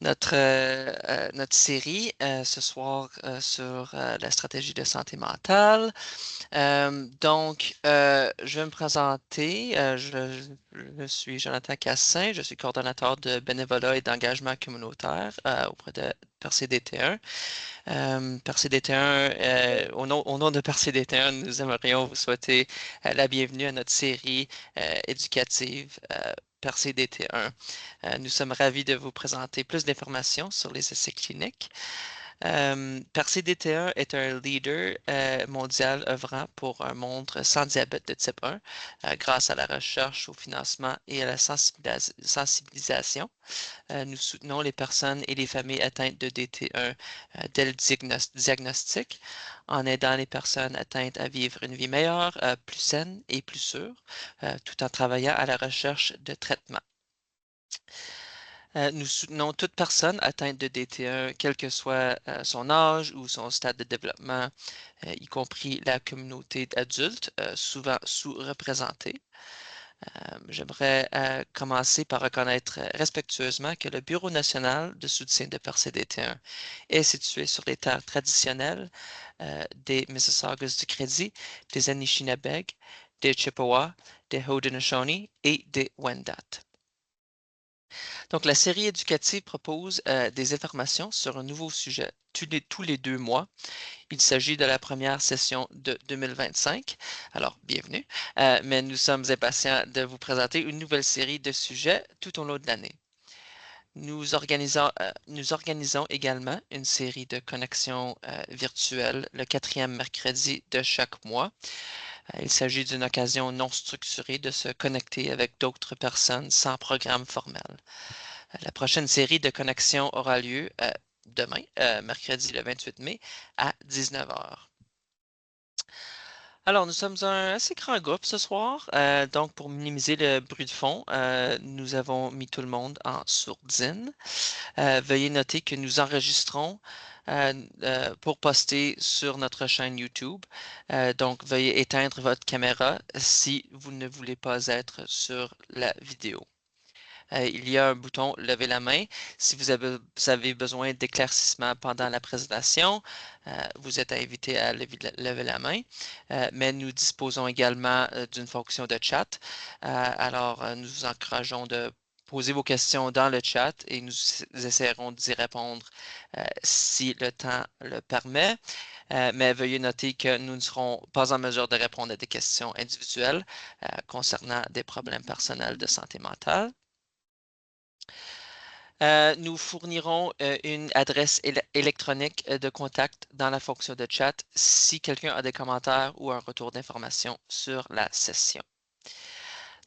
notre série ce soir sur la stratégie de santé mentale. Je vais me présenter. Je suis Jonathan Cassin. Je suis coordonnateur de bénévolat et d'engagement communautaire auprès de PercDT1. PercDT1, au nom de PercDT1, nous aimerions vous souhaiter la bienvenue à notre série éducative PercDT1. Nous sommes ravis de vous présenter plus d'informations sur les essais cliniques. PercDT1 est un leader mondial œuvrant pour un monde sans diabète de type 1 grâce à la recherche, au financement et à la sensibilisation. Nous soutenons les personnes et les familles atteintes de DT1 dès le diagnostic en aidant les personnes atteintes à vivre une vie meilleure, plus saine et plus sûre, tout en travaillant à la recherche de traitements. Nous soutenons toute personne atteinte de DT1, quel que soit son âge ou son stade de développement, y compris la communauté d'adultes, souvent sous-représentée. J'aimerais commencer par reconnaître respectueusement que le Bureau national de soutien de PercDT1 est situé sur les terres traditionnelles des Mississaugas du Crédit, des Anishinabeg, des Chippewas, des Haudenosaunee et des Wendat. Donc, la série éducative propose des informations sur un nouveau sujet tous les 2 mois. Il s'agit de la première session de 2025. Alors, bienvenue. Mais nous sommes impatients de vous présenter une nouvelle série de sujets tout au long de l'année. Nous organisons également une série de connexions virtuelles le 4e mercredi de chaque mois. Il s'agit d'une occasion non structurée de se connecter avec d'autres personnes sans programme formel. La prochaine série de connexions aura lieu demain, mercredi le 28 mai, à 19 h. Alors, nous sommes un assez grand groupe ce soir, donc pour minimiser le bruit de fond, nous avons mis tout le monde en sourdine. Veuillez noter que nous enregistrons pour poster sur notre chaîne YouTube. Donc, veuillez éteindre votre caméra si vous ne voulez pas être sur la vidéo. Il y a un bouton « Lever la main ». Si vous avez besoin d'éclaircissement pendant la présentation, vous êtes invité à lever la main. Mais nous disposons également d'une fonction de chat. Alors, nous vous encourageons de poser vos questions dans le chat et nous essaierons d'y répondre si le temps le permet. Mais veuillez noter que nous ne serons pas en mesure de répondre à des questions individuelles concernant des problèmes personnels de santé mentale. Nous fournirons une adresse électronique de contact dans la fonction de chat si quelqu'un a des commentaires ou un retour d'information sur la session.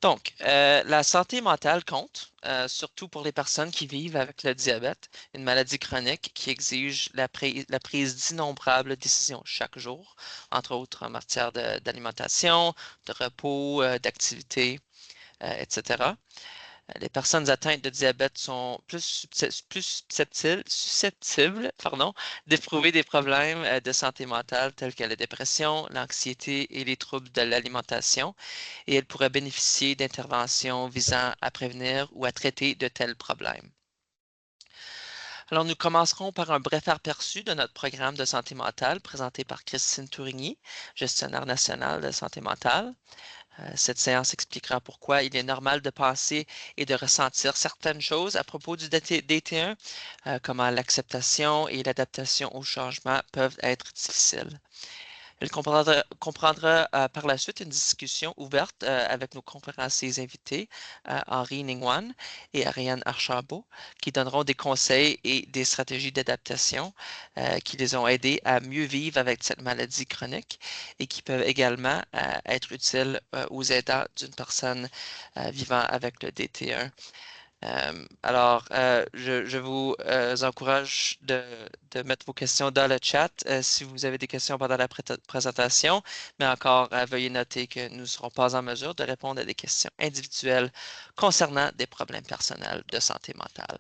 Donc, la santé mentale compte, surtout pour les personnes qui vivent avec le diabète, une maladie chronique qui exige la prise d'innombrables décisions chaque jour, entre autres en matière d'alimentation, de repos, d'activité, etc. Les personnes atteintes de diabète sont plus susceptibles d'éprouver des problèmes de santé mentale tels que la dépression, l'anxiété et les troubles de l'alimentation, et elles pourraient bénéficier d'interventions visant à prévenir ou à traiter de tels problèmes. Alors, nous commencerons par un bref aperçu de notre programme de santé mentale présenté par Christine Tourigny, gestionnaire nationale de santé mentale. Cette séance expliquera pourquoi il est normal de penser et de ressentir certaines choses à propos du DT1, comment l'acceptation et l'adaptation au changement peuvent être difficiles. Elle comprendra par la suite une discussion ouverte avec nos conférenciers invités, Henri Ningwan et Ariane Archambault, qui donneront des conseils et des stratégies d'adaptation qui les ont aidés à mieux vivre avec cette maladie chronique et qui peuvent également être utiles aux aidants d'une personne vivant avec le DT1. Je vous encourage de mettre vos questions dans le chat si vous avez des questions pendant la présentation, mais encore, veuillez noter que nous ne serons pas en mesure de répondre à des questions individuelles concernant des problèmes personnels de santé mentale.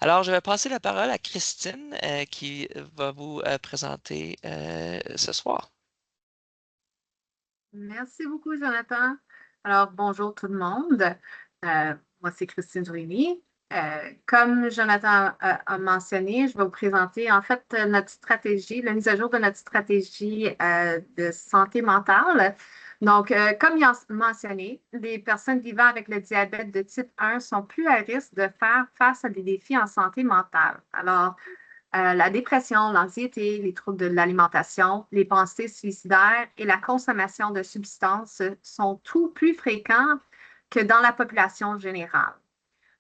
Alors, je vais passer la parole à Christine qui va vous présenter ce soir. Merci beaucoup, Jonathan. Alors, bonjour tout le monde. Moi, c'est Christine Tourigny. Comme Jonathan a mentionné, je vais vous présenter en fait notre stratégie, la mise à jour de notre stratégie de santé mentale. Donc, comme il a mentionné, les personnes vivant avec le diabète de type 1 sont plus à risque de faire face à des défis en santé mentale. Alors, la dépression, l'anxiété, les troubles de l'alimentation, les pensées suicidaires et la consommation de substances sont tout plus fréquents que dans la population générale.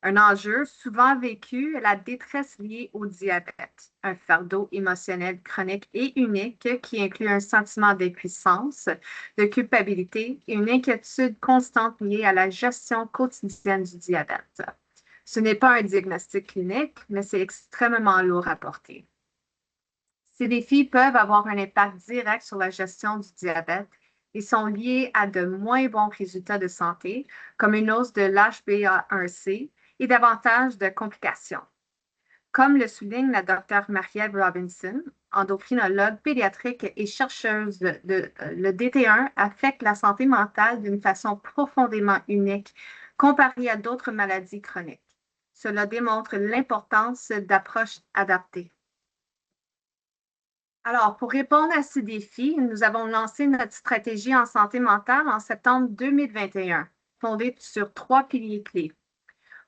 Un enjeu souvent vécu est la détresse liée au diabète, un fardeau émotionnel chronique et unique qui inclut un sentiment d'impuissance, de culpabilité et une inquiétude constante liée à la gestion quotidienne du diabète. Ce n'est pas un diagnostic clinique, mais c'est extrêmement lourd à porter. Ces défis peuvent avoir un impact direct sur la gestion du diabète et sont liés à de moins bons résultats de santé, comme une hausse de l'HbA1c et davantage de complications. Comme le souligne la Dr Marielle Robinson, endocrinologue pédiatrique et chercheuse le DT1 affecte la santé mentale d'une façon profondément unique comparée à d'autres maladies chroniques. Cela démontre l'importance d'approches adaptées. Alors, pour répondre à ces défis, nous avons lancé notre stratégie en santé mentale en septembre 2021, fondée sur 3 piliers clés.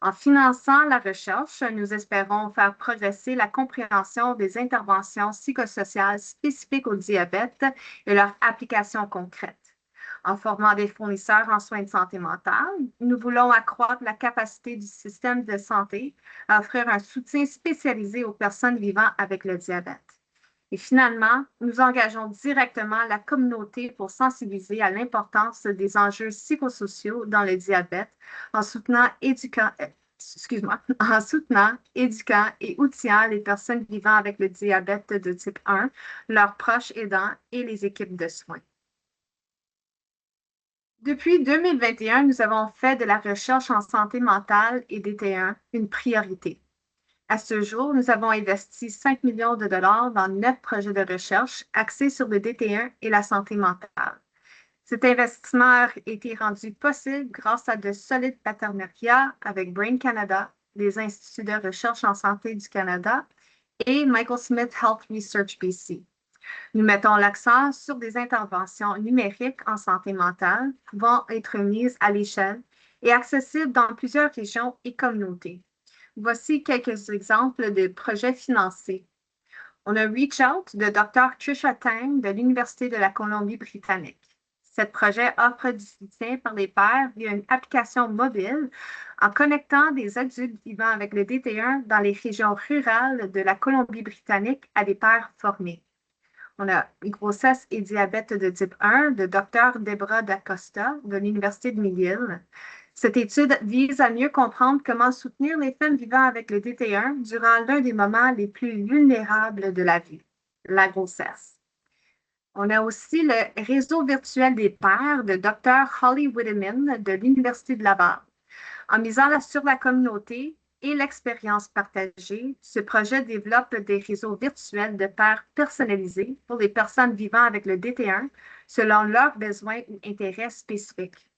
En finançant la recherche, nous espérons faire progresser la compréhension des interventions psychosociales spécifiques au diabète et leur application concrète. En formant des fournisseurs en soins de santé mentale, nous voulons accroître la capacité du système de santé à offrir un soutien spécialisé aux personnes vivant avec le diabète. Et finalement, nous engageons directement la communauté pour sensibiliser à l'importance des enjeux psychosociaux dans le diabète en soutenant, éduquant et outillant les personnes vivant avec le diabète de type 1, leurs proches aidants et les équipes de soins. Depuis 2021, nous avons fait de la recherche en santé mentale et DT1 une priorité. À ce jour, nous avons investi 5 millions de dollars dans 9 projets de recherche axés sur le DT1 et la santé mentale. Cet investissement a été rendu possible grâce à de solides partenariats avec Brain Canada, les instituts de recherche en santé du Canada et Michael Smith Health Research BC. Nous mettons l'accent sur des interventions numériques en santé mentale pouvant être mises à l'échelle et accessibles dans plusieurs régions et communautés. Voici quelques exemples de projets financés. On a Reach Out de Dr. Trisha Tang de l'Université de la Colombie-Britannique. Ce projet offre du soutien par les pairs via une application mobile en connectant des adultes vivant avec le DT1 dans les régions rurales de la Colombie-Britannique à des pairs formés. On a Grossesse et diabète de type 1 de Dr. Deborah D'Acosta de l'Université de McGill. Cette étude vise à mieux comprendre comment soutenir les femmes vivant avec le DT1 durant l'un des moments les plus vulnérables de la vie, la grossesse. On a aussi le réseau virtuel des pairs de Dr. Holly Wideman de l'Université de Laval. En misant sur la communauté et l'expérience partagée, ce projet développe des réseaux virtuels de pairs personnalisés pour les personnes vivant avec le DT1 selon leurs besoins ou intérêts spécifiques.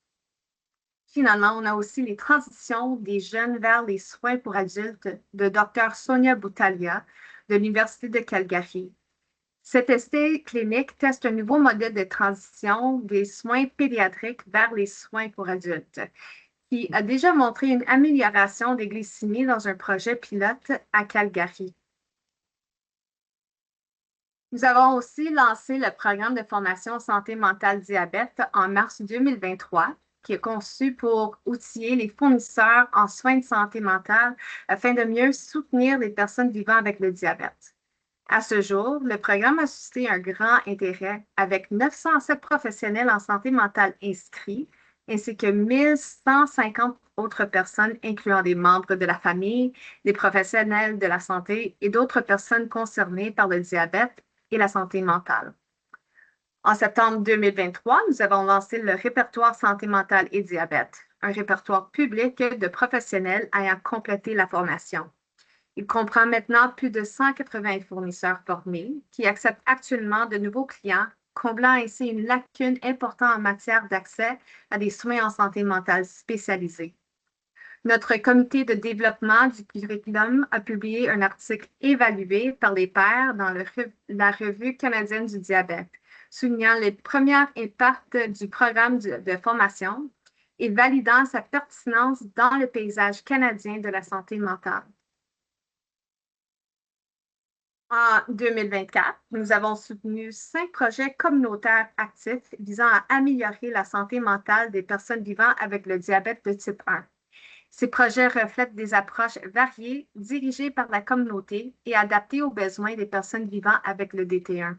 Finalement, on a aussi les transitions des jeunes vers les soins pour adultes de Dr. Sonia Boutalia de l'Université de Calgary. Cet essai clinique teste un nouveau modèle de transition des soins pédiatriques vers les soins pour adultes, qui a déjà montré une amélioration des glycémies dans un projet pilote à Calgary. Nous avons aussi lancé le programme de formation santé mentale diabète en mars 2023, qui est conçu pour outiller les fournisseurs en soins de santé mentale afin de mieux soutenir les personnes vivant avec le diabète. À ce jour, le programme a suscité un grand intérêt avec 907 professionnels en santé mentale inscrits, ainsi que 1150 autres personnes, incluant des membres de la famille, des professionnels de la santé et d'autres personnes concernées par le diabète et la santé mentale. En septembre 2023, nous avons lancé le répertoire santé mentale et diabète, un répertoire public de professionnels ayant complété la formation. Il comprend maintenant plus de 180 fournisseurs formés qui acceptent actuellement de nouveaux clients, comblant ainsi une lacune importante en matière d'accès à des soins en santé mentale spécialisés. Notre comité de développement du curriculum a publié un article évalué par les pairs dans la Revue canadienne du diabète, soulignant les premiers impacts du programme de formation et validant sa pertinence dans le paysage canadien de la santé mentale. En 2024, nous avons soutenu 5 projets communautaires actifs visant à améliorer la santé mentale des personnes vivant avec le diabète de type 1. Ces projets reflètent des approches variées, dirigées par la communauté et adaptées aux besoins des personnes vivant avec le DT1.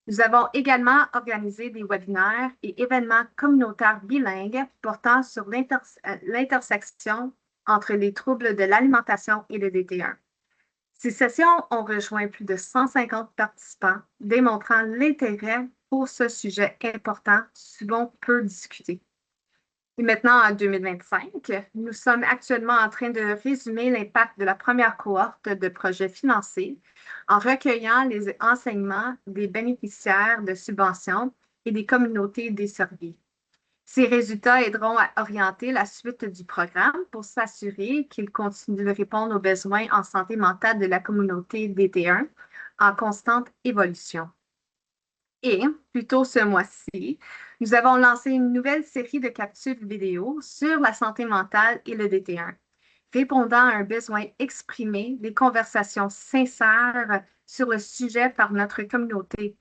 Nous avons également organisé des webinaires et événements communautaires bilingues portant sur l'intersection entre les troubles de l'alimentation et le DT1. Ces sessions ont rejoint plus de 150 participants, démontrant l'intérêt pour ce sujet important, souvent peu discuté. Et maintenant, en 2025, nous sommes actuellement en train de résumer l'impact de la première cohorte de projets financés en recueillant les enseignements des bénéficiaires de subventions et des communautés desservies. Ces résultats aideront à orienter la suite du programme pour s'assurer qu'il continue de répondre aux besoins en santé mentale de la communauté DT1 en constante évolution. Et, plus tôt ce mois-ci, nous avons lancé une nouvelle série de capsules vidéo sur la santé mentale et le DT1, répondant à un besoin exprimé, des conversations sincères sur le sujet par notre communauté.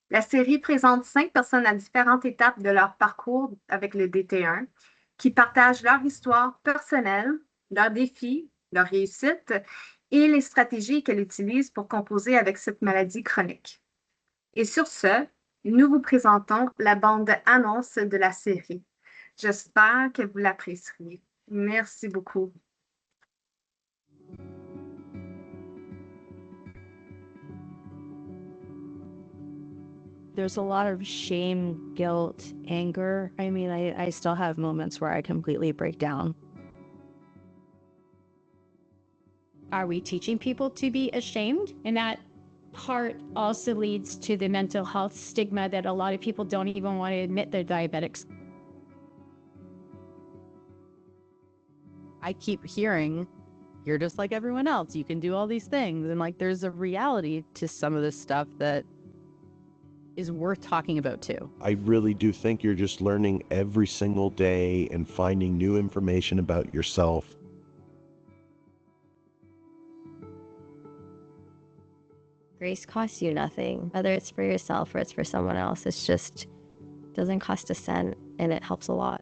La série présente 5 personnes à différentes étapes de leur parcours avec le DT1 qui partagent leur histoire personnelle, leurs défis, leurs réussites et les stratégies qu'elles utilisent pour composer avec cette maladie chronique. Et sur ce, nous vous présentons la bande-annonce de la série. J'espère que vous l'apprécierez. Merci beaucoup. There's a lot of shame, guilt, anger. I mean, I still have moments where I completely break down. Are we teaching people to be ashamed? And that part also leads to the mental health stigma that a lot of people don't even want to admit they're diabetics. I keep hearing, you're just like everyone else. You can do all these things. And like, there's a reality to some of this stuff that is worth talking about too. I really do think you're just learning every single day and finding new information about yourself. Grace costs you nothing, whether it's for yourself or it's for someone else. It's just doesn't cost a cent and it helps a lot.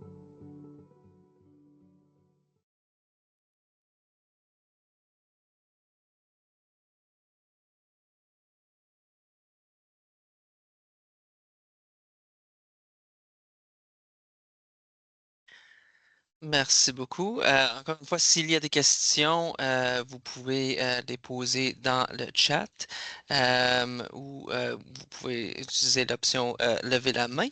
Merci beaucoup. Encore une fois, s'il y a des questions, vous pouvez les poser dans le chat ou vous pouvez utiliser l'option lever la main.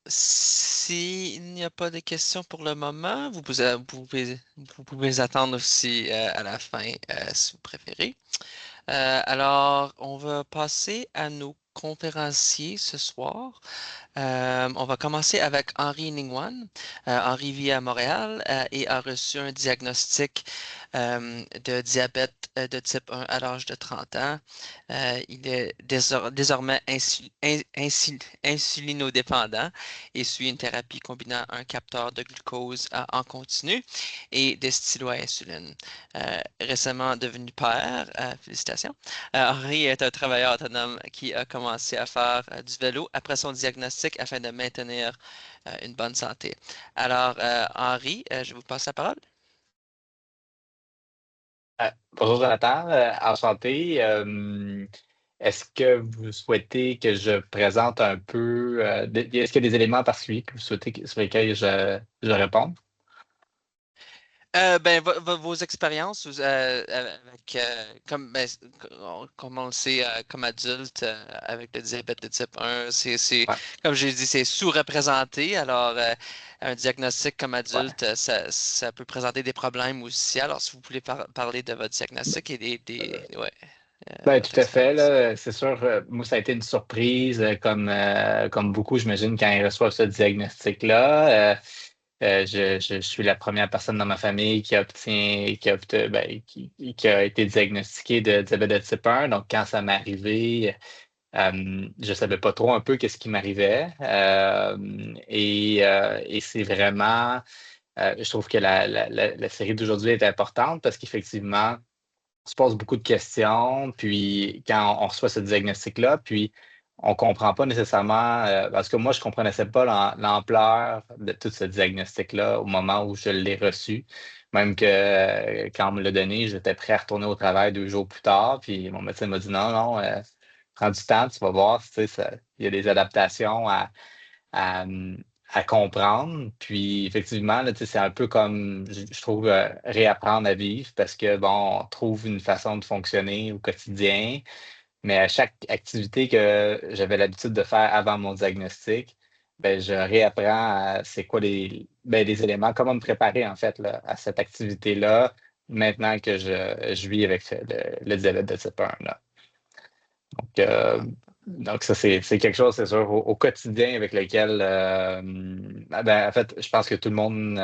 S'il n'y a pas de questions pour le moment, vous pouvez attendre aussi à la fin si vous préférez. Alors, on va passer à nos conférenciers ce soir. On va commencer avec Henri Ningwan. Henri vit à Montréal et a reçu un diagnostic de diabète de type 1 à l'âge de 30 ans. Il est désormais insulinodépendant et suit une thérapie combinant un capteur de glucose en continu et des stylos à insuline. Récemment devenu père, félicitations. Henri est un travailleur autonome qui a commencé à faire du vélo après son diagnostic afin de maintenir une bonne santé. Alors, Henri, je vous passe la parole. Bonjour Jonathan, enchanté. Est-ce que vous souhaitez que je présente un peu, est-ce qu'il y a des éléments particuliers que vous souhaitez sur lesquels je réponde? Vos expériences avec, comme on le sait, comme adulte, avec le diabète de type 1, comme j'ai dit, c'est sous-représenté. Alors, un diagnostic comme adulte, ça peut présenter des problèmes aussi. Alors, si vous voulez parler de votre diagnostic et Tout à fait. Là, c'est sûr, moi, ça a été une surprise, comme beaucoup, j'imagine, quand ils reçoivent ce diagnostic-là. Je suis la première personne dans ma famille qui a été diagnostiquée de diabète de type 1. Donc, quand ça m'est arrivé, je savais pas trop un peu qu'est-ce qui m'arrivait. Et c'est vraiment, je trouve que la série d'aujourd'hui est importante parce qu'effectivement, on se pose beaucoup de questions, puis quand on reçoit ce diagnostic-là, puis on comprend pas nécessairement, parce que moi, je comprenais pas l'ampleur de tout ce diagnostic-là au moment où je l'ai reçu. Même que quand on me l'a donné, j'étais prêt à retourner au travail 2 jours plus tard, puis mon médecin m'a dit non, non, prends du temps, tu vas voir, tu sais, il y a des adaptations à, à comprendre. Puis effectivement, là, tu sais, c'est un peu comme, je trouve, réapprendre à vivre parce que, bon, on trouve une façon de fonctionner au quotidien, mais à chaque activité que j'avais l'habitude de faire avant mon diagnostic, ben, je réapprends c'est quoi les éléments, comment me préparer en fait là, à cette activité-là maintenant que je vis avec le diabète de type 1. Là. Donc, donc ça, c'est quelque chose, c'est sûr, au quotidien avec lequel, en fait, je pense que tout le monde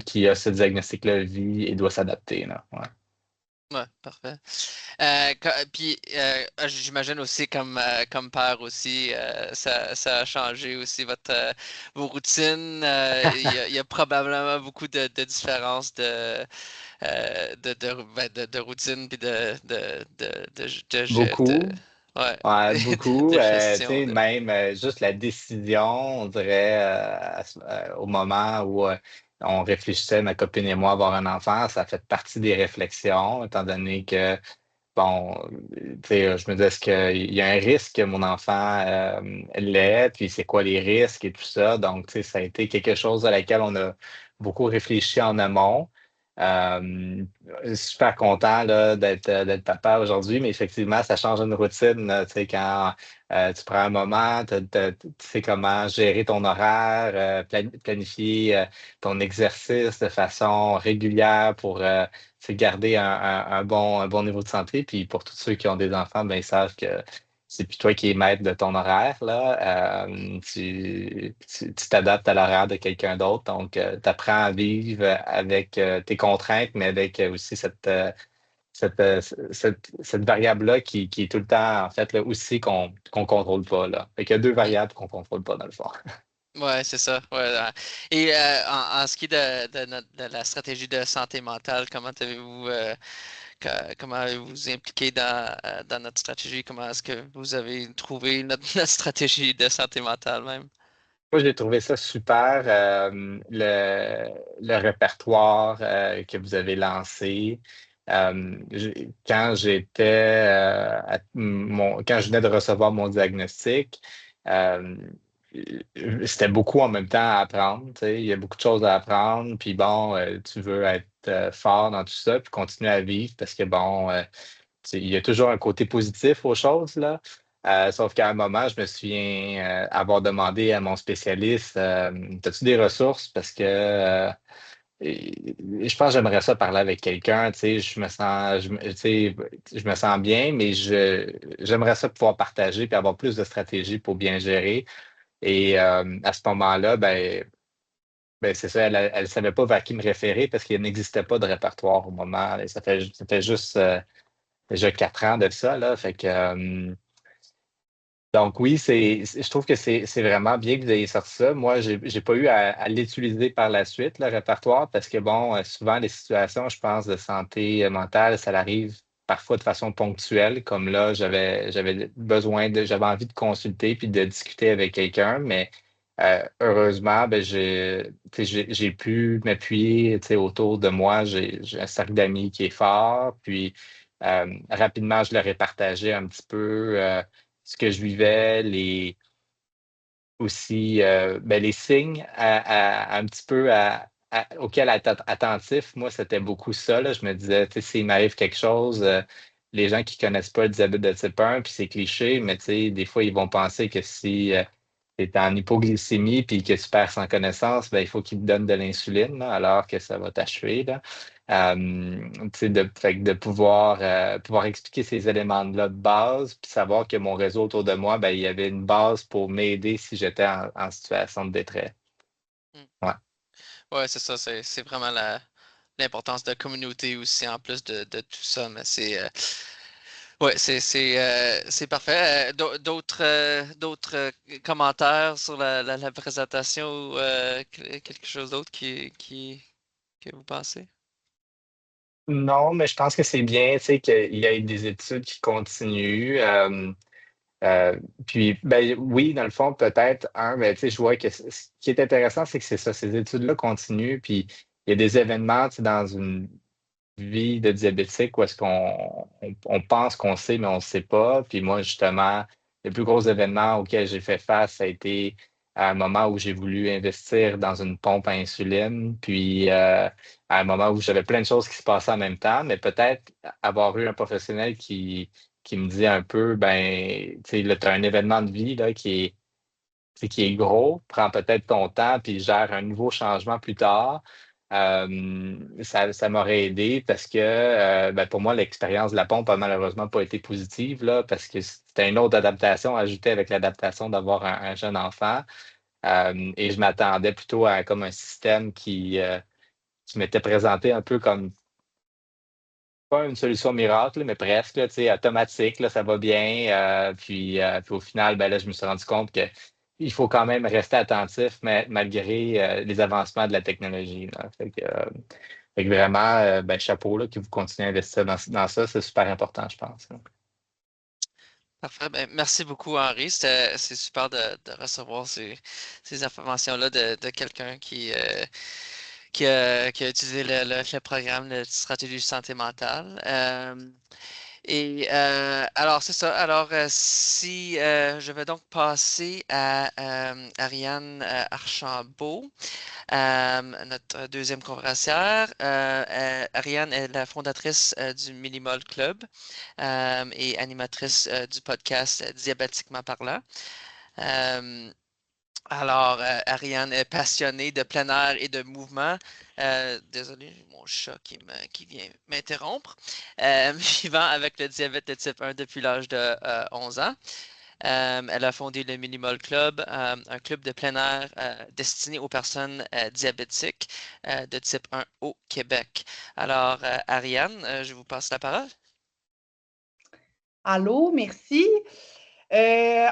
qui a ce diagnostic-là vit et doit s'adapter. Là. Ouais. Ouais, parfait. Puis j'imagine aussi comme père aussi, ça a changé aussi vos routines. Il y a probablement beaucoup de différences de routine puis Beaucoup. ouais, Ouais, beaucoup. de Tu gestion sais, de. même juste la décision, on dirait, au moment où on réfléchissait, ma copine et moi, avoir un enfant, ça fait partie des réflexions, étant donné que, bon, tu sais, je me disais, est-ce qu'il y a un risque que mon enfant l'ait, puis c'est quoi les risques et tout ça. Donc, tu sais, ça a été quelque chose à laquelle on a beaucoup réfléchi en amont. Euh, Super content là, d'être papa aujourd'hui, mais effectivement, ça change une routine. Tu sais, quand tu prends un moment, tu sais comment gérer ton horaire, planifier ton exercice de façon régulière pour tu sais, garder un bon niveau de santé. Puis pour tous ceux qui ont des enfants, ben, ils savent que c'est plus toi qui es maître de ton horaire, là. Tu t'adaptes à l'horaire de quelqu'un d'autre. Donc, tu apprends à vivre avec tes contraintes, mais avec aussi cette variable-là qui est tout le temps, en fait, là, aussi qu'on contrôle pas, là. Fait qu'il y a deux Hmm. variables qu'on contrôle pas, dans le fond. Ouais, c'est ça. Ouais, et en ce qui est de la stratégie de santé mentale, comment avez-vous vous impliqué dans notre stratégie? Comment est-ce que vous avez trouvé notre stratégie de santé mentale même? Moi, j'ai trouvé ça super, le répertoire que vous avez lancé. Quand quand je venais de recevoir mon diagnostic, euh, c'était beaucoup en même temps à apprendre. Tu sais. Il y a beaucoup de choses à apprendre. Puis bon, tu veux être fort dans tout ça, puis continuer à vivre parce que bon, il y a toujours un côté positif aux choses, là. Sauf qu'à un moment, je me souviens avoir demandé à mon spécialiste, as-tu des ressources? Parce que je pense que j'aimerais ça parler avec quelqu'un, tu sais, tu sais, je me sens bien, mais j'aimerais ça pouvoir partager puis avoir plus de stratégies pour bien gérer. Et à ce moment-là, ben, c'est ça, elle savait pas vers qui me référer parce qu'il n'existait pas de répertoire au moment. Ça fait juste déjà 4 ans de ça, là. Fait que, donc oui, je trouve que c'est vraiment bien que vous ayez sorti ça. Moi, j'ai pas eu à l'utiliser par la suite, le répertoire, parce que bon, souvent les situations, je pense, de santé mentale, ça arrive parfois de façon ponctuelle, comme là, j'avais envie de consulter puis de discuter avec quelqu'un, mais heureusement, ben, tu sais, j'ai pu m'appuyer, tu sais, autour de moi. J'ai un cercle d'amis qui est fort, puis rapidement, je leur ai partagé un petit peu. Ce que je vivais, aussi les signes un petit peu auxquels être attentif. Moi, c'était beaucoup ça. Là. Je me disais, tu sais, s'il m'arrive quelque chose, les gens qui connaissent pas le diabète de type 1, puis c'est cliché, mais tu sais, des fois, ils vont penser que si tu es en hypoglycémie puis que tu perds sans connaissance, ben, il faut qu'ils te donnent de l'insuline, là, alors que ça va t'achever. Là. Tu sais, fait que de pouvoir expliquer ces éléments-là de base, puis savoir que mon réseau autour de moi, ben, il y avait une base pour m'aider si j'étais en situation de détresse. Mm. Ouais. Ouais, c'est ça, c'est vraiment l'importance de la communauté aussi, en plus de tout ça, mais ouais, c'est parfait. D'autres commentaires sur la présentation ou quelque chose d'autre que vous pensez? Non, mais je pense que c'est bien, tu sais, qu'il y ait des études qui continuent. Euh, Puis, ben oui, dans le fond, peut-être, mais tu sais, je vois que ce qui est intéressant, c'est que c'est ça, ces études-là continuent, puis il y a des événements, tu sais, dans une vie de diabétique où est-ce qu'on pense qu'on sait, mais on ne sait pas. Puis moi, justement, le plus gros événement auquel j'ai fait face, ça a été à un moment où j'ai voulu investir dans une pompe à insuline, puis à un moment où j'avais plein de choses qui se passaient en même temps, mais peut-être avoir eu un professionnel qui me dit un peu, ben, tu sais, là, tu as un événement de vie là, qui est gros, prends peut-être ton temps, puis gère un nouveau changement plus tard. Ça m'aurait aidé parce que ben, pour moi, l'expérience de la pompe a malheureusement pas été positive là, parce que c'était une autre adaptation ajoutée avec l'adaptation d'avoir un jeune enfant. Et je m'attendais plutôt à comme un système qui m'était présenté un peu comme pas une solution miracle, mais presque, là, tu sais, automatique, là, ça va bien. Puis au final, ben, là, je me suis rendu compte que il faut quand même rester attentif, mais malgré les avancements de la technologie. Là. Fait que vraiment, ben, chapeau là, que vous continuez à investir dans ça, c'est super important, je pense. Là. Parfait. Ben, merci beaucoup, Henri. C'est super de recevoir ces informations-là de quelqu'un qui a utilisé le programme de stratégie de santé mentale. Alors, c'est ça. Alors, si je vais donc passer à Ariane Archambault, notre deuxième conférencière. Ariane est la fondatrice du Minimol Club et animatrice du podcast Diabétiquement parlant. Euh, Ariane est passionnée de plein air et de mouvement. Désolé, j'ai mon chat qui vient m'interrompre. Vivant avec le diabète de type 1 depuis l'âge de 11 ans. Elle a fondé le Minimal Club, un club de plein air destiné aux personnes diabétiques de type 1 au Québec. Alors, Ariane, je vous passe la parole. Allô, merci.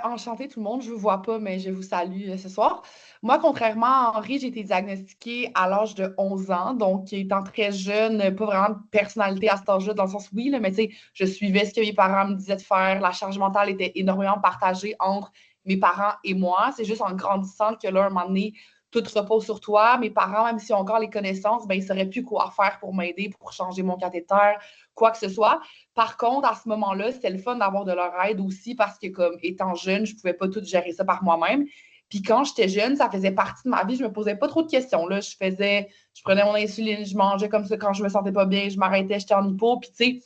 Enchantée tout le monde, je ne vous vois pas, mais je vous salue ce soir. Moi, contrairement à Henri, j'ai été diagnostiquée à l'âge de 11 ans, donc étant très jeune, pas vraiment de personnalité à cet âge-là, dans le sens oui, là, mais tu sais, je suivais ce que mes parents me disaient de faire. La charge mentale était énormément partagée entre mes parents et moi. C'est juste en grandissant que là, un moment donné, tout repose sur toi. Mes parents, même s'ils ont encore les connaissances, ben, ils ne sauraient plus quoi faire pour m'aider, pour changer mon cathéter, quoi que ce soit. Par contre, à ce moment-là, c'était le fun d'avoir de leur aide aussi parce que, comme étant jeune, je ne pouvais pas tout gérer ça par moi-même. Puis quand j'étais jeune, ça faisait partie de ma vie. Je ne me posais pas trop de questions. Là. Je prenais mon insuline, je mangeais comme ça quand je ne me sentais pas bien, je m'arrêtais, j'étais en hypo. Puis, tu sais,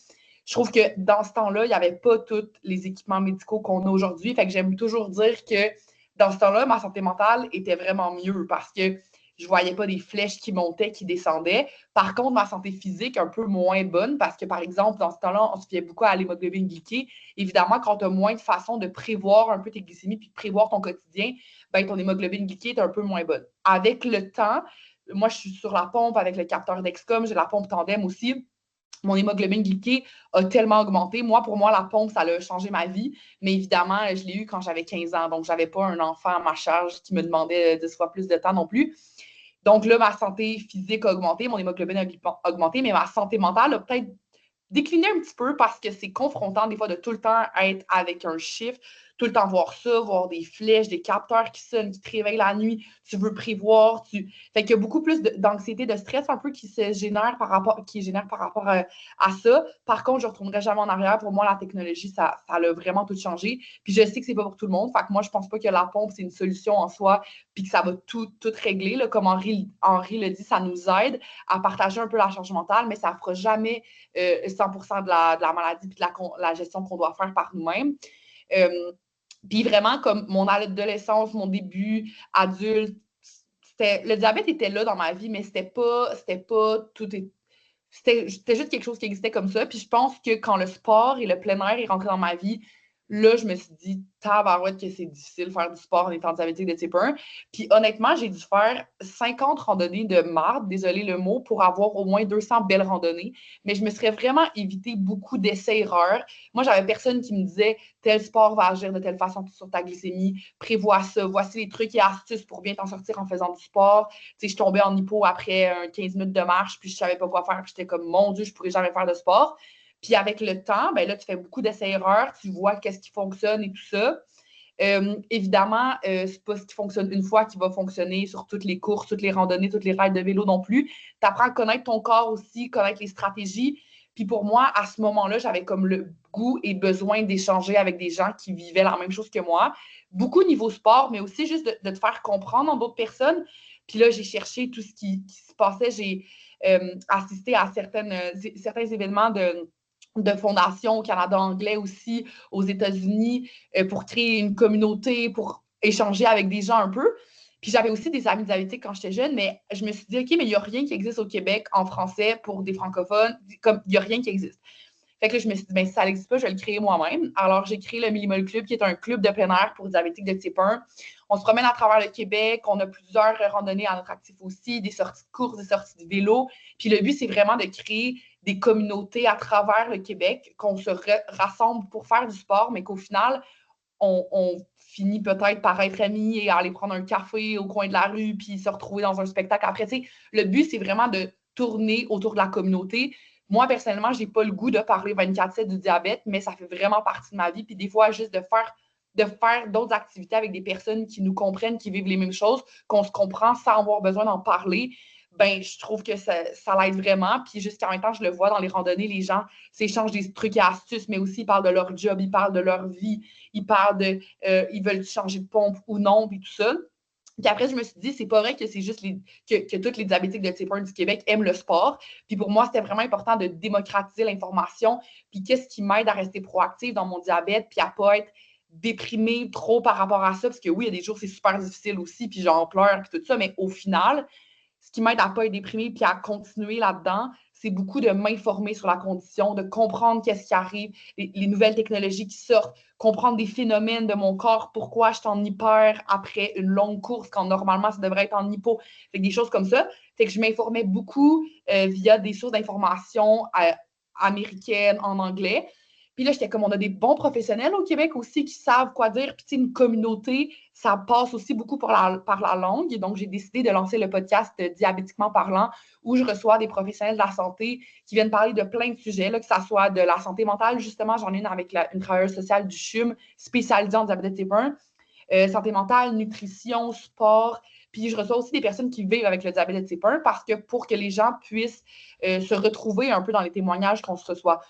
je trouve que dans ce temps-là, il n'y avait pas tous les équipements médicaux qu'on a aujourd'hui. Fait que j'aime toujours dire que dans ce temps-là, ma santé mentale était vraiment mieux parce que je ne voyais pas des flèches qui montaient, qui descendaient. Par contre, ma santé physique, un peu moins bonne parce que, par exemple, dans ce temps-là, on se fiait beaucoup à l'hémoglobine glyquée. Évidemment, quand tu as moins de façons de prévoir un peu tes glycémies puis de prévoir ton quotidien, ben, ton hémoglobine glyquée est un peu moins bonne. Avec le temps, moi, je suis sur la pompe avec le capteur Dexcom, j'ai la pompe Tandem aussi. Mon hémoglobine glyquée a tellement augmenté. Moi, pour moi, la pompe, ça a changé ma vie. Mais évidemment, je l'ai eu quand j'avais 15 ans. Donc, je n'avais pas un enfant à ma charge qui me demandait 10 fois plus de temps non plus. Donc là, ma santé physique a augmenté, mon hémoglobine a augmenté, mais ma santé mentale a peut-être décliné un petit peu parce que c'est confrontant des fois de tout le temps être avec un chiffre, tout le temps voir ça, voir des flèches, des capteurs qui sonnent, qui te réveillent la nuit, tu veux prévoir, fait qu'il y a beaucoup plus d'anxiété, de stress un peu qui génère par rapport à ça. Par contre, je ne retournerai jamais en arrière. Pour moi, la technologie, ça a vraiment tout changé. Puis je sais que c'est pas pour tout le monde. Fait que moi, je pense pas que la pompe, c'est une solution en soi, puis que ça va tout régler. Là. Comme Henri le dit, ça nous aide à partager un peu la charge mentale, mais ça ne fera jamais 100% de la maladie puis de la gestion qu'on doit faire par nous-mêmes. Puis vraiment, comme mon adolescence, mon début adulte, le diabète était là dans ma vie, mais c'était pas tout. C'était juste quelque chose qui existait comme ça. Puis je pense que quand le sport et le plein air est rentré dans ma vie, là, je me suis dit, tabarouette que c'est difficile de faire du sport en étant diabétique de type 1. Puis honnêtement, j'ai dû faire 50 randonnées de marde, désolé le mot, pour avoir au moins 200 belles randonnées. Mais je me serais vraiment évité beaucoup d'essais-erreurs. Moi, j'avais personne qui me disait, tel sport va agir de telle façon sur ta glycémie, prévois ça, voici les trucs et astuces pour bien t'en sortir en faisant du sport. Tu sais, je tombais en hypo après 15 minutes de marche, puis je savais pas quoi faire, puis j'étais comme, mon Dieu, je pourrais jamais faire de sport. Puis avec le temps, ben là, tu fais beaucoup d'essais-erreurs, tu vois qu'est-ce qui fonctionne et tout ça. Évidemment, c'est pas ce qui fonctionne une fois qui va fonctionner sur toutes les courses, toutes les randonnées, toutes les rides de vélo non plus. Tu apprends à connaître ton corps aussi, connaître les stratégies. Puis pour moi, à ce moment-là, j'avais comme le goût et besoin d'échanger avec des gens qui vivaient la même chose que moi. Beaucoup niveau sport, mais aussi juste de te faire comprendre en d'autres personnes. Puis là, j'ai cherché tout ce qui se passait. J'ai assisté à certains événements de fondations au Canada anglais aussi, aux États-Unis, pour créer une communauté, pour échanger avec des gens un peu. Puis j'avais aussi des amis diabétiques quand j'étais jeune, mais je me suis dit, OK, mais il n'y a rien qui existe au Québec en français pour des francophones, comme il n'y a rien qui existe. Fait que là, je me suis dit, ben, si ça n'existe pas, je vais le créer moi-même. Alors, j'ai créé le Millimol Club, qui est un club de plein air pour diabétiques de type 1. On se promène à travers le Québec, on a plusieurs randonnées à notre actif aussi, des sorties de course, des sorties de vélo. Puis le but, c'est vraiment de créer des communautés à travers le Québec, qu'on se rassemble pour faire du sport, mais qu'au final, on finit peut-être par être amis et aller prendre un café au coin de la rue, puis se retrouver dans un spectacle. Après, tu sais, le but, c'est vraiment de tourner autour de la communauté. Moi, personnellement, je n'ai pas le goût de parler 24/7 du diabète, mais ça fait vraiment partie de ma vie. Puis des fois, juste de faire d'autres activités avec des personnes qui nous comprennent, qui vivent les mêmes choses, qu'on se comprend sans avoir besoin d'en parler, ben, je trouve que ça l'aide vraiment. Puis jusqu'en même temps, je le vois dans les randonnées, les gens s'échangent des trucs et astuces, mais aussi ils parlent de leur job, ils parlent de leur vie, ils parlent de ils veulent changer de pompe ou non, puis tout ça. Puis après, je me suis dit, c'est pas vrai que c'est juste que tous les diabétiques de type 1 du Québec aiment le sport. Puis pour moi, c'était vraiment important de démocratiser l'information. Puis qu'est-ce qui m'aide à rester proactive dans mon diabète, puis à pas être déprimée trop par rapport à ça, parce que oui, il y a des jours, c'est super difficile aussi, puis j'en pleure, puis tout ça, mais au final, ce qui m'aide à ne pas être déprimée puis à continuer là-dedans, c'est beaucoup de m'informer sur la condition, de comprendre qu'est-ce qui arrive, les nouvelles technologies qui sortent, comprendre des phénomènes de mon corps, pourquoi je suis en hyper après une longue course quand normalement ça devrait être en hypo. Fait que des choses comme ça. Fait que je m'informais beaucoup via des sources d'information américaines en anglais. Puis là, j'étais comme, on a des bons professionnels au Québec aussi qui savent quoi dire. Puis, tu sais, une communauté, ça passe aussi beaucoup par la langue. Et donc, j'ai décidé de lancer le podcast Diabétiquement parlant, où je reçois des professionnels de la santé qui viennent parler de plein de sujets, là, que ça soit de la santé mentale. Justement, j'en ai une avec une travailleuse sociale du CHUM spécialisée en diabète type 1. Santé mentale, nutrition, sport. Puis je reçois aussi des personnes qui vivent avec le diabète de type 1 parce que pour que les gens puissent se retrouver un peu dans les témoignages qu'on se reçoit,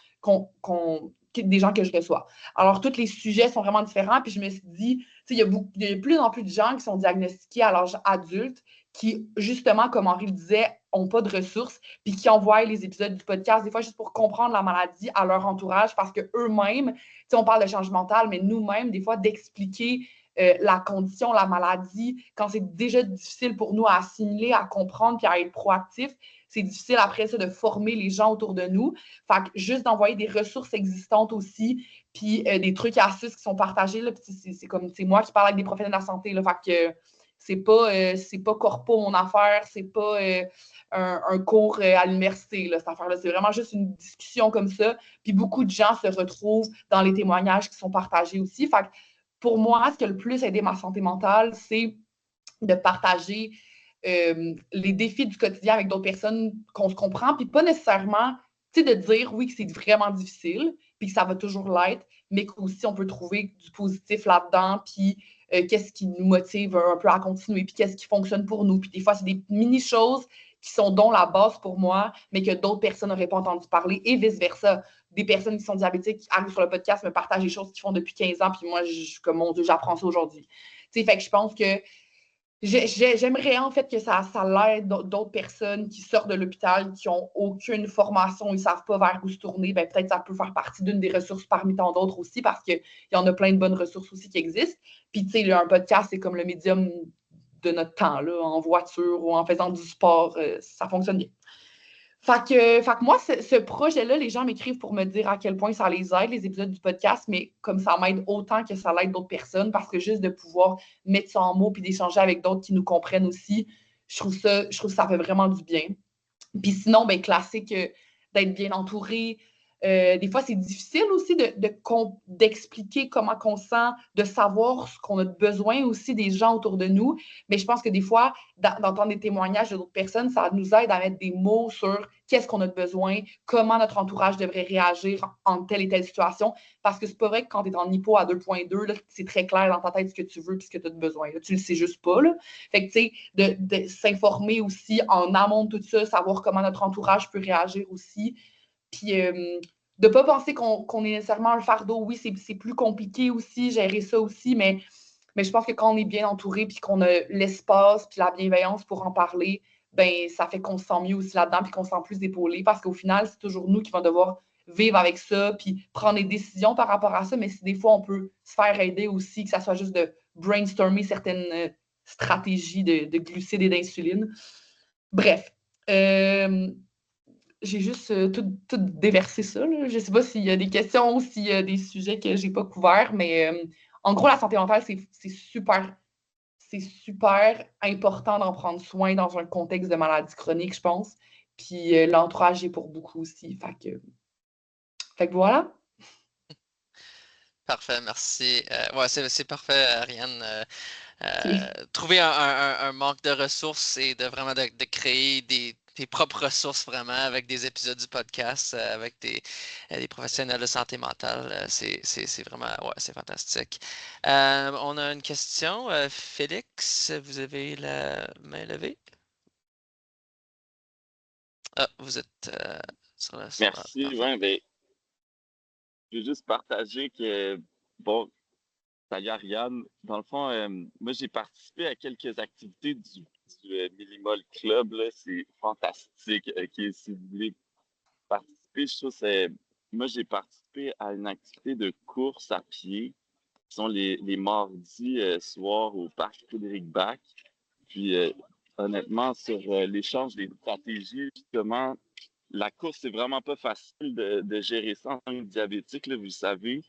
des gens que je reçois. Alors, tous les sujets sont vraiment différents. Puis je me suis dit, il y a de plus en plus de gens qui sont diagnostiqués à l'âge adulte qui, justement, comme Henri le disait, n'ont pas de ressources, puis qui envoient les épisodes du podcast, des fois juste pour comprendre la maladie à leur entourage, parce qu'eux-mêmes, on parle de changement mental, mais nous-mêmes, des fois, d'expliquer la condition, la maladie, quand c'est déjà difficile pour nous à assimiler, à comprendre, puis à être proactif, c'est difficile après ça de former les gens autour de nous. Fait que juste d'envoyer des ressources existantes aussi, puis des trucs et astuces qui sont partagés, là, c'est comme, c'est moi qui parle avec des professionnels de la santé, là, fait que c'est pas corpo mon affaire, c'est pas un cours à l'université, là, cette affaire-là. C'est vraiment juste une discussion comme ça, puis beaucoup de gens se retrouvent dans les témoignages qui sont partagés aussi. Fait que pour moi, ce qui a le plus aidé ma santé mentale, c'est de partager les défis du quotidien avec d'autres personnes qu'on se comprend, puis pas nécessairement, tu sais, de dire oui que c'est vraiment difficile, puis que ça va toujours l'être, mais qu'aussi on peut trouver du positif là-dedans, puis qu'est-ce qui nous motive un peu à continuer, puis qu'est-ce qui fonctionne pour nous. Puis des fois, c'est des mini-choses qui sont dont la base pour moi, mais que d'autres personnes n'auraient pas entendu parler, et vice-versa. Des personnes qui sont diabétiques qui arrivent sur le podcast me partagent des choses qu'ils font depuis 15 ans, puis moi, comme mon Dieu, j'apprends ça aujourd'hui. Tu sais, fait que je pense que j'aimerais en fait que ça l'aide d'autres personnes qui sortent de l'hôpital, qui n'ont aucune formation, ils ne savent pas vers où se tourner. Ben, peut-être que ça peut faire partie d'une des ressources parmi tant d'autres aussi, parce qu'il y en a plein de bonnes ressources aussi qui existent. Puis, tu sais, un podcast, c'est comme le médium de notre temps, là, en voiture ou en faisant du sport, ça fonctionne bien. Fait que moi, ce projet-là, les gens m'écrivent pour me dire à quel point ça les aide, les épisodes du podcast, mais comme ça m'aide autant que ça l'aide d'autres personnes, parce que juste de pouvoir mettre ça en mots puis d'échanger avec d'autres qui nous comprennent aussi, je trouve que ça fait vraiment du bien. Puis sinon, ben, classique, d'être bien entouré. Des fois, c'est difficile aussi d'expliquer comment on se sent, de savoir ce qu'on a besoin aussi des gens autour de nous. Mais je pense que des fois, d'entendre des témoignages de d'autres personnes, ça nous aide à mettre des mots sur qu'est-ce qu'on a besoin, comment notre entourage devrait réagir en telle et telle situation. Parce que c'est pas vrai que quand tu es en hypo à 2.2, là, c'est très clair dans ta tête ce que tu veux et ce que tu as besoin. Là. Tu le sais juste pas. Là. Fait que, tu sais, de s'informer aussi en amont de tout ça, savoir comment notre entourage peut réagir aussi. Puis de ne pas penser qu'on est nécessairement un fardeau. Oui, c'est plus compliqué aussi, gérer ça aussi, mais je pense que quand on est bien entouré puis qu'on a l'espace puis la bienveillance pour en parler, ben ça fait qu'on se sent mieux aussi là-dedans puis qu'on se sent plus épaulé parce qu'au final, c'est toujours nous qui vont devoir vivre avec ça puis prendre des décisions par rapport à ça, mais si des fois, on peut se faire aider aussi, que ça soit juste de brainstormer certaines stratégies de glucides et d'insuline. Bref. J'ai juste tout déversé ça. Là. Je ne sais pas s'il y a des questions ou s'il y a des sujets que je n'ai pas couverts, mais en gros, la santé mentale, c'est super important d'en prendre soin dans un contexte de maladie chronique, je pense. Puis l'entourage est pour beaucoup aussi. Fait que voilà. Parfait, merci. Ouais, c'est parfait, Ariane. Okay. Trouver un manque de ressources et vraiment de créer tes propres ressources vraiment avec des épisodes du podcast, avec des professionnels de santé mentale. C'est vraiment, ouais, c'est fantastique. On a une question. Félix, vous avez la main levée? Ah, vous êtes sur la... Merci. Ouais, ben, je veux juste partager que, bon, salut Ariane. Dans le fond, moi, j'ai participé à quelques activités du Millimol Club. Là. C'est fantastique. OK, si vous voulez participer, je trouve que c'est... Moi, j'ai participé à une activité de course à pied qui sont les mardis soirs au parc Frédéric Bach. Puis, honnêtement, sur l'échange des stratégies, justement, la course, c'est vraiment pas facile de gérer ça en tant que diabétique, là, vous le savez.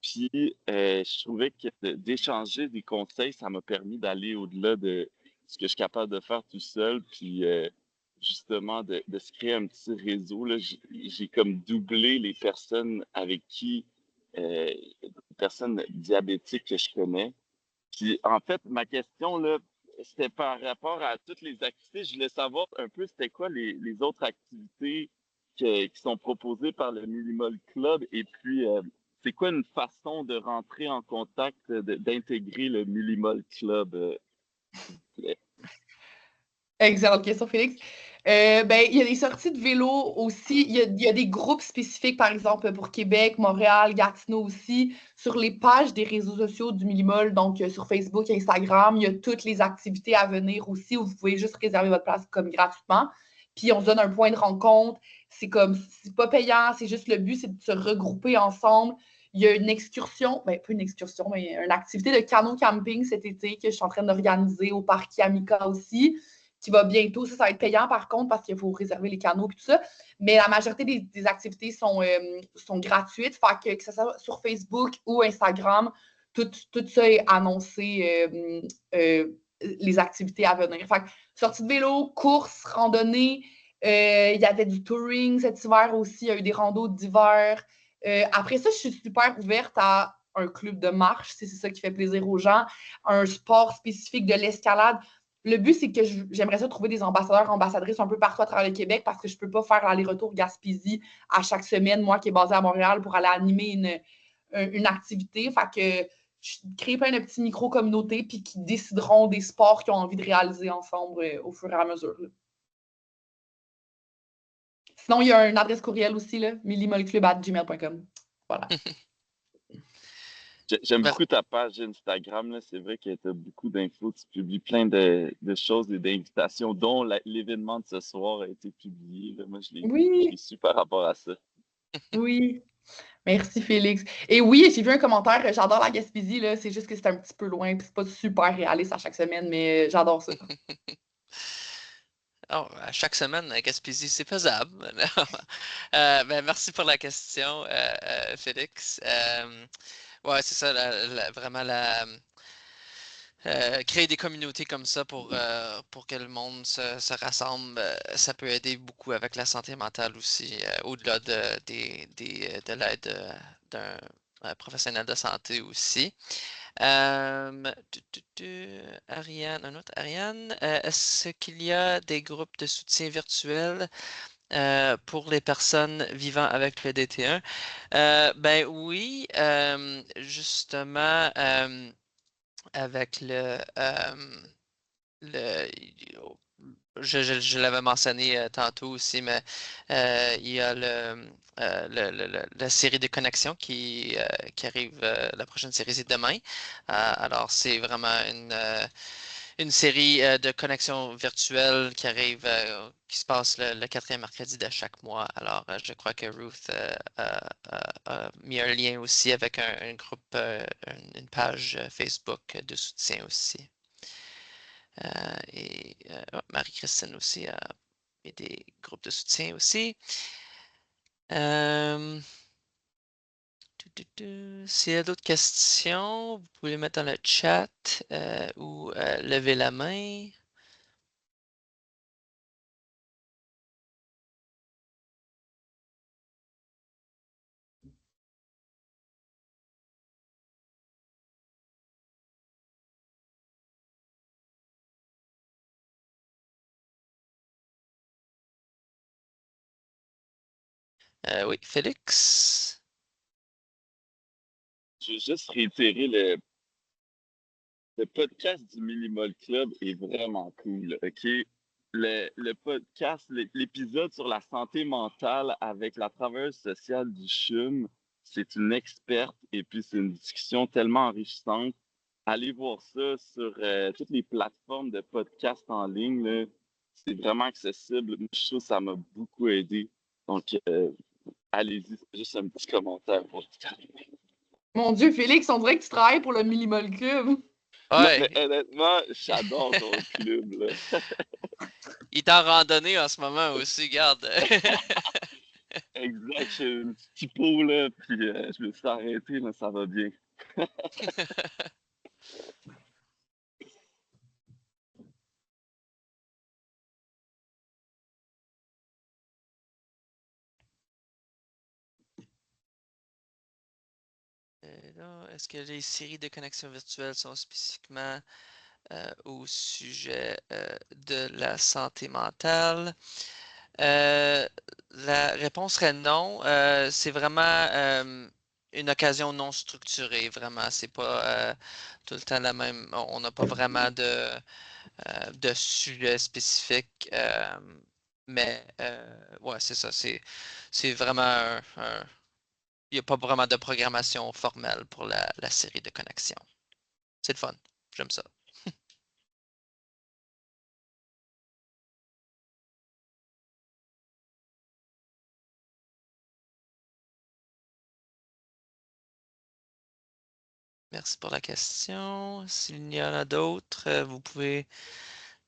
Puis, je trouvais que d'échanger des conseils, ça m'a permis d'aller au-delà de ce que je suis capable de faire tout seul. Puis, justement, de se créer un petit réseau. Là, j'ai comme doublé les personnes avec qui, les personnes diabétiques que je connais. Puis, en fait, ma question, là, c'était par rapport à toutes les activités. Je voulais savoir un peu c'était quoi les autres activités qui sont proposées par le Millimol Club. Et puis, c'est quoi une façon de rentrer en contact, d'intégrer le Millimol Club? S'il vous plaît? Excellente question, Félix. Ben, il y a des sorties de vélo aussi. Il y a des groupes spécifiques, par exemple, pour Québec, Montréal, Gatineau aussi, sur les pages des réseaux sociaux du Millimol, donc sur Facebook, Instagram. Il y a toutes les activités à venir aussi où vous pouvez juste réserver votre place comme gratuitement. Puis on se donne un point de rencontre. C'est pas payant, c'est juste le but, c'est de se regrouper ensemble. Il y a une excursion, ben pas une excursion, mais une activité de canot camping cet été que je suis en train d'organiser au parc Yamika aussi qui va bientôt. Ça va être payant par contre parce qu'il faut réserver les canaux et tout ça. Mais la majorité des activités sont gratuites. Fait que ce soit sur Facebook ou Instagram, tout ça est annoncé, les activités à venir. Fait que sortie de vélo, course, randonnée. Il y avait du touring cet hiver aussi. Il y a eu des randos d'hiver. Après ça, je suis super ouverte à un club de marche, si c'est ça qui fait plaisir aux gens, un sport spécifique de l'escalade. Le but, c'est que j'aimerais ça trouver des ambassadeurs, ambassadrices un peu partout à travers le Québec parce que je ne peux pas faire l'aller-retour Gaspésie à chaque semaine, moi qui est basée à Montréal, pour aller animer une activité. Fait que je crée plein de petits micro-communautés puis qui décideront des sports qu'ils ont envie de réaliser ensemble au fur et à mesure. Là. Sinon, il y a une adresse courriel aussi, millimolclub@gmail.com. Voilà. J'aime beaucoup ta page Instagram. C'est vrai que tu as beaucoup d'infos. Tu publies plein de choses et d'invitations, dont l'événement de ce soir a été publié. Là. Moi, je l'ai su par rapport à ça. Oui. Merci, Félix. Et oui, j'ai vu un commentaire. J'adore la Gaspésie. Là. C'est juste que c'est un petit peu loin. C'est pas super réaliste à chaque semaine, mais j'adore ça. À chaque semaine à Gaspésie, c'est faisable. Ben, merci pour la question, Félix. Ouais, c'est ça, vraiment créer des communautés comme ça pour que le monde se rassemble, ça peut aider beaucoup avec la santé mentale aussi, au-delà de l'aide d'un professionnel de santé aussi. Ariane, un autre Ariane, est-ce qu'il y a des groupes de soutien virtuels pour les personnes vivant avec le DT1? Ben oui, justement, avec le je l'avais mentionné tantôt aussi, mais il y a la série de connexions qui arrive, la prochaine série c'est demain. Alors c'est vraiment une série de connexions virtuelles qui arrive, qui se passe le quatrième mercredi de chaque mois. Alors je crois que Ruth a mis un lien aussi avec un groupe, une page Facebook de soutien aussi. Marie-Christine aussi a mis des groupes de soutien aussi. S'il y a d'autres questions, vous pouvez les mettre dans le chat ou lever la main. Oui, Félix. Je veux juste réitérer le podcast du Minimol Club est vraiment cool, OK? Le podcast, l'épisode sur la santé mentale avec la travailleuse sociale du CHUM, c'est une experte et puis c'est une discussion tellement enrichissante. Allez voir ça sur toutes les plateformes de podcast en ligne, là. C'est vraiment accessible. Moi, je trouve que ça m'a beaucoup aidé. Donc, allez-y, c'est juste un petit commentaire pour terminer. Mon Dieu, Félix, on dirait que tu travailles pour le Minimol Club. Non, Ouais, mais honnêtement, j'adore ton club, là. il est en randonnée en ce moment aussi, regarde. Exact, j'ai un petit pot, là, puis je me suis arrêté, mais ça va bien. Là, est-ce que les séries de connexions virtuelles sont spécifiquement au sujet de la santé mentale? La réponse serait non. C'est vraiment une occasion non structurée, vraiment. C'est pas tout le temps la même. On n'a pas vraiment de sujet spécifique. Mais ouais, c'est ça. C'est vraiment il n'y a pas vraiment de programmation formelle pour la série de connexions. C'est le fun. J'aime ça. Merci pour la question. S'il y en a d'autres, vous pouvez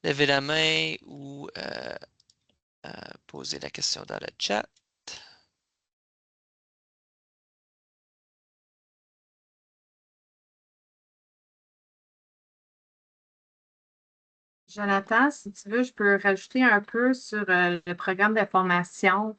lever la main ou poser la question dans le chat. Jonathan, si tu veux, je peux rajouter un peu sur le programme de formation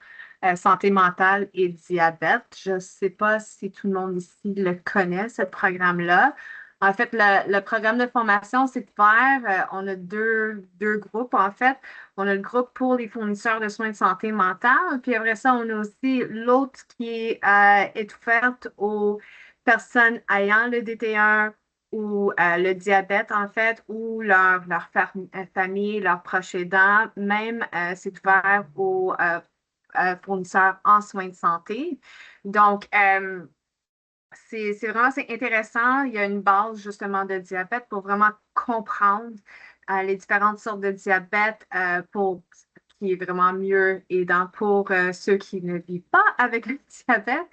santé mentale et diabète. Je ne sais pas si tout le monde ici le connaît, ce programme-là. En fait, le programme de formation, c'est ouvert. On a deux groupes, en fait. On a le groupe pour les fournisseurs de soins de santé mentale. Puis après ça, on a aussi l'autre qui est ouverte aux personnes ayant le DT1 ou le diabète, en fait, ou leur famille, leurs proches aidants. Même, c'est ouvert aux fournisseurs en soins de santé. Donc, c'est vraiment intéressant. Il y a une base justement de diabète pour vraiment comprendre les différentes sortes de diabète qui est vraiment mieux aidant pour ceux qui ne vivent pas avec le diabète.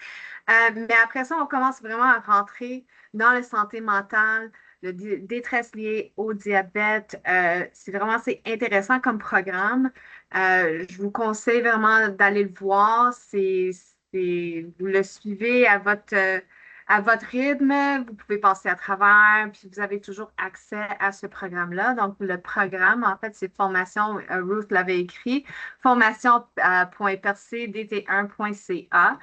Mais après ça, on commence vraiment à rentrer dans la santé mentale détresse liée au diabète. C'est intéressant comme programme. Je vous conseille vraiment d'aller le voir. Vous le suivez à votre rythme. Vous pouvez passer à travers, puis vous avez toujours accès à ce programme-là. Donc, le programme, en fait, c'est formation, Ruth l'avait écrit, formation.percdt1.ca.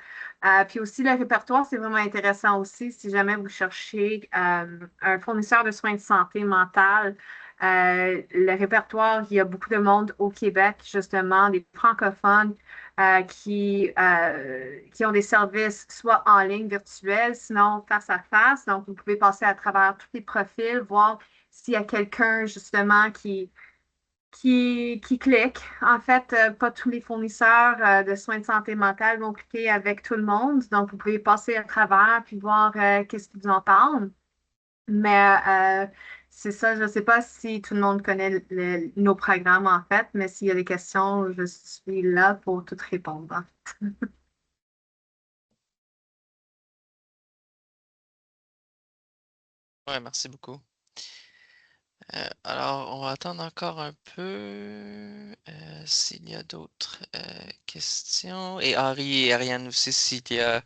Puis aussi, le répertoire, c'est vraiment intéressant aussi si jamais vous cherchez un fournisseur de soins de santé mentale. Le répertoire, il y a beaucoup de monde au Québec, justement, des francophones qui ont des services soit en ligne virtuelle, sinon face à face. Donc, vous pouvez passer à travers tous les profils, voir s'il y a quelqu'un, justement, qui clique. En fait, pas tous les fournisseurs de soins de santé mentale vont cliquer avec tout le monde. Donc, vous pouvez passer à travers puis voir qu'est-ce qu'ils vous en parlent. Mais c'est ça, je ne sais pas si tout le monde connaît nos programmes, en fait, mais s'il y a des questions, je suis là pour tout répondre. Ouais, merci beaucoup. Alors, on va attendre encore un peu s'il y a d'autres questions. Et Henri et Ariane aussi, s'il y a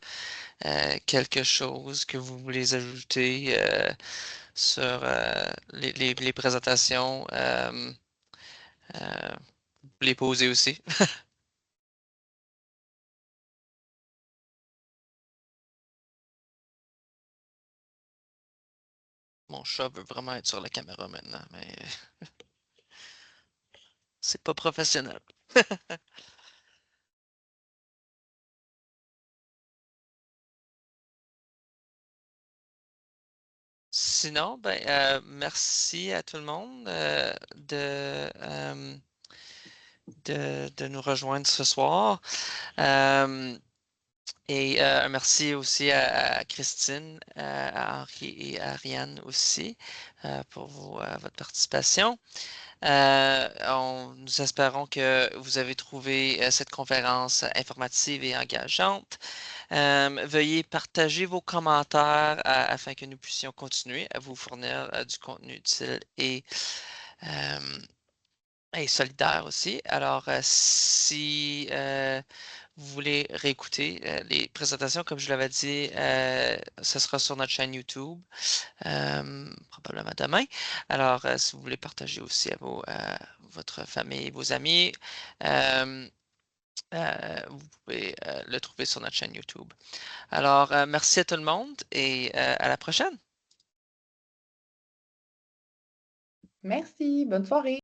quelque chose que vous voulez ajouter sur les présentations, vous les poser aussi. Mon chat veut vraiment être sur la caméra maintenant, mais c'est pas professionnel. Sinon, ben, merci à tout le monde de nous rejoindre ce soir. Et un merci aussi à Christine, à Henri et à Ariane aussi pour votre participation. Nous espérons que vous avez trouvé cette conférence informative et engageante. Veuillez partager vos commentaires afin que nous puissions continuer à vous fournir du contenu utile et solidaire aussi. Alors, si vous voulez réécouter les présentations, comme je l'avais dit, ce sera sur notre chaîne YouTube, probablement demain. Alors, si vous voulez partager aussi à votre famille, vos amis, vous pouvez le trouver sur notre chaîne YouTube. Alors, merci à tout le monde et à la prochaine. Merci, bonne soirée.